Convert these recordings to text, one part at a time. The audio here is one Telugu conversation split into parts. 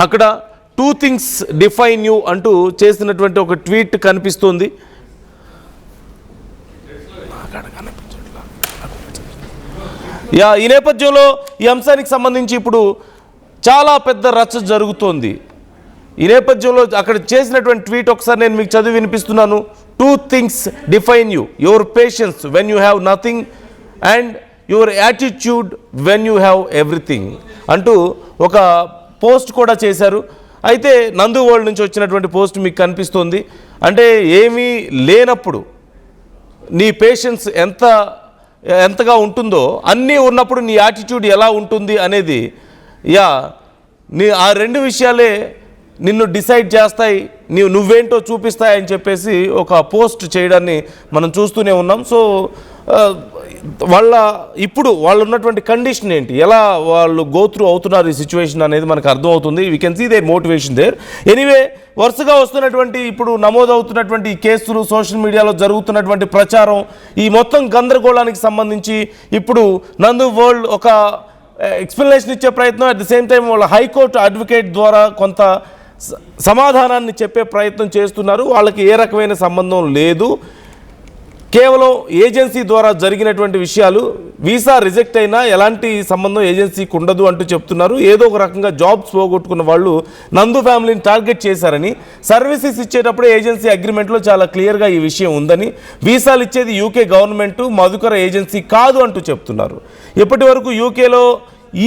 అక్కడ 2 things define you అంటూ చేసినటువంటి ఒక ట్వీట్ కనిపిస్తుంది. ఈ నేపథ్యంలో ఈ అంశానికి సంబంధించి ఇప్పుడు చాలా పెద్ద రచ్చ జరుగుతోంది. ఈ నేపథ్యంలో అక్కడ చేసినటువంటి ట్వీట్ ఒకసారి నేను మీకు చదివి వినిపిస్తున్నాను. 2 things define you, your patience when you have nothing and your attitude when you have everything అంటూ ఒక పోస్ట్ కూడా చేశారు. అయితే నందు వరల్డ్ నుంచి వచ్చినటువంటి పోస్ట్ మీకు కనిపిస్తుంది. అంటే ఏమీ లేనప్పుడు నీ పేషెన్స్ ఎంతగా ఉంటుందో, అన్నీ ఉన్నప్పుడు నీ యాటిట్యూడ్ ఎలా ఉంటుంది అనేది ఆ 2 విషయాలే నిన్ను డిసైడ్ చేస్తాయి, నువ్వేంటో చూపిస్తాయని చెప్పేసి ఒక పోస్ట్ చేయడాన్ని మనం చూస్తూనే ఉన్నాం. సో ఇప్పుడు వాళ్ళు ఉన్నటువంటి కండిషన్ ఏంటి, ఎలా వాళ్ళు గోత్రూ అవుతున్నారు ఈ సిచ్యువేషన్ అనేది మనకు అర్థమవుతుంది. We can see there motivation there. Anyway, వరుసగా వస్తున్నటువంటి ఇప్పుడు నమోదవుతున్నటువంటి ఈ కేసులు, సోషల్ మీడియాలో జరుగుతున్నటువంటి ప్రచారం, ఈ మొత్తం గందరగోళానికి సంబంధించి ఇప్పుడు నందు వరల్డ్ ఒక ఎక్స్ప్లెనేషన్ ఇచ్చే ప్రయత్నం, అట్ ది సేమ్ టైం వాళ్ళ హైకోర్టు అడ్వకేట్ ద్వారా కొంత సమాధానాన్ని చెప్పే ప్రయత్నం చేస్తున్నారు. వాళ్ళకి ఏ రకమైన సంబంధం లేదు, కేవలం ఏజెన్సీ ద్వారా జరిగినటువంటి విషయాలు, వీసా రిజెక్ట్ అయినా ఎలాంటి సంబంధం ఏజెన్సీకి ఉండదు అంటూ చెప్తున్నారు. ఏదో ఒక రకంగా జాబ్స్ పోగొట్టుకున్న వాళ్ళు నందు ఫ్యామిలీని టార్గెట్ చేశారని, సర్వీసెస్ ఇచ్చేటప్పుడు ఏజెన్సీ అగ్రిమెంట్లో చాలా క్లియర్గా ఈ విషయం ఉందని, వీసాలు ఇచ్చేది యూకే గవర్నమెంట్, మధుకర ఏజెన్సీ కాదు అంటూ చెప్తున్నారు. ఇప్పటి వరకు యూకేలో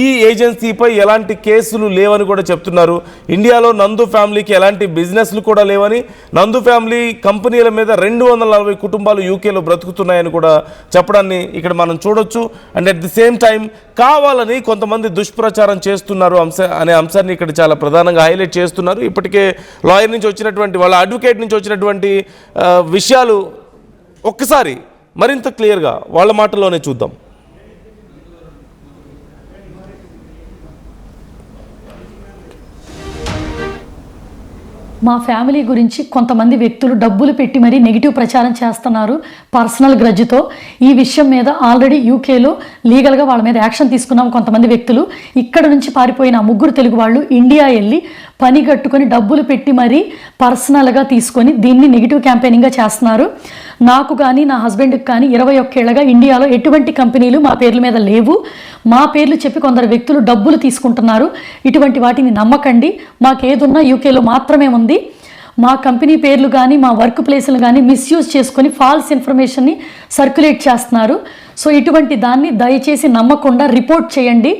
ఈ ఏజెన్సీపై ఎలాంటి కేసులు లేవని కూడా చెప్తున్నారు. ఇండియాలో నందు ఫ్యామిలీకి ఎలాంటి బిజినెస్లు కూడా లేవని, నందు ఫ్యామిలీ కంపెనీల మీద 240 కుటుంబాలు యూకేలో బ్రతుకుతున్నాయని కూడా చెప్పడాన్ని ఇక్కడ మనం చూడొచ్చు. And at the same time కావాలని కొంతమంది దుష్ప్రచారం చేస్తున్నారు అనే అంశాన్ని ఇక్కడ చాలా ప్రధానంగా హైలైట్ చేస్తున్నారు. ఇప్పటికే లాయర్ నుంచి వచ్చినటువంటి, వాళ్ళ అడ్వకేట్ నుంచి వచ్చినటువంటి విషయాలు ఒక్కసారి మరింత క్లియర్గా వాళ్ళ మాటల్లోనే చూద్దాం. మా ఫ్యామిలీ గురించి కొంతమంది వ్యక్తులు డబ్బులు పెట్టి మరీ నెగిటివ్ ప్రచారం చేస్తున్నారు పర్సనల్ గ్రడ్జ్తో. ఈ విషయం మీద ఆల్రెడీ యూకేలో లీగల్గా వాళ్ళ మీద యాక్షన్ తీసుకున్నాం. కొంతమంది వ్యక్తులు ఇక్కడ నుంచి పారిపోయిన 3 తెలుగు వాళ్ళు ఇండియా వెళ్ళి పని కట్టుకొని డబ్బులు పెట్టి మరీ పర్సనల్గా తీసుకొని దీన్ని నెగిటివ్ క్యాంపెయినింగ్గా చేస్తున్నారు. నాకు కానీ నా హస్బెండ్కి కానీ 21 ఏళ్ళగా ఇండియాలో ఎటువంటి కంపెనీలు మా పేర్ల మీద లేవు. మా పేర్లు చెప్పి కొందరు వ్యక్తులు డబ్బులు తీసుకుంటున్నారు. ఇటువంటి వాటిని నమ్మకండి. మాకేదున్నా యూకేలో మాత్రమే ఉంది. మా కంపెనీ పేర్లు కానీ మా వర్క్ ప్లేస్లు కానీ మిస్యూజ్ చేసుకొని ఫాల్స్ ఇన్ఫర్మేషన్ని సర్క్యులేట్ చేస్తున్నారు. సో ఇటువంటి దాన్ని దయచేసి నమ్మకుండా రిపోర్ట్ చేయండి.